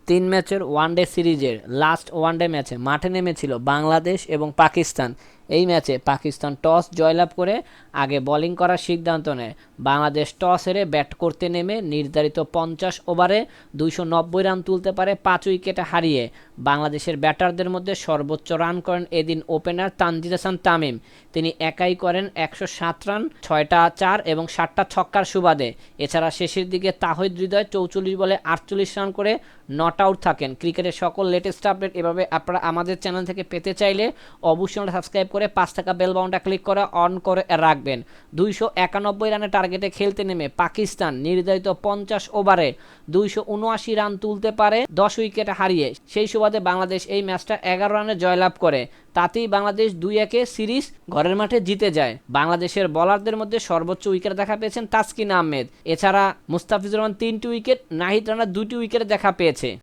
3 ম্যাচের ওয়ানডে সিরিজের last one day ম্যাচে মাঠে নেমেছিল বাংলাদেশ এবং পাকিস্তান। এই ম্যাচে পাকিস্তান টস জয়লাভ করে আগে বোলিং করার সিদ্ধান্ত নেয়। বাংলাদেশ টস হেরে ব্যাট করতে নেমে নির্ধারিত 50 ওভারে 290 রান তুলতে পারে 5 উইকেটে হারিয়ে। বাংলাদেশের ব্যাটারদের মধ্যে সর্বোচ্চ রান করেন এদিন ওপেনার তানজিদ হাসান তামিম। তিনি একাই করেন 107 রান, 6টা 4 এবং 7টা ছক্কার সুবাদে। এছাড়া শেষের দিকে তাহিদ হৃদয় 44 বলে 48 রান করে নট আউট থাকেন। ক্রিকেটের সকল লেটেস্ট আপডেট এভাবে আপনারা আমাদের চ্যানেল থেকে পেতে চাইলে অবশ্যই সাবস্ক্রাইব করে 5 টাকা বেল বাটনটা ক্লিক করে অন করে রাখবেন। 291 রানের টার্গেটে খেলতে নেমে পাকিস্তান নির্ধারিত 50 ওভারে 279 রান তুলতে পারে 10 উইকেট হারিয়ে। সেই সুবাদে বাংলাদেশ এই ম্যাচটা 11 রানে জয়লাভ করে। তাতেই বাংলাদেশ 2-1 সিরিজ ঘরের মাঠে জিতে যায়। বাংলাদেশের বোলারদের মধ্যে সর্বোচ্চ উইকেট দেখা পেয়েছেন তাসকিন আহমেদ। এছাড়া মুস্তাফিজুর রহমান 3টি উইকেট, নাহিদ রানা 2টি উইকেট দেখা পেয়েছে।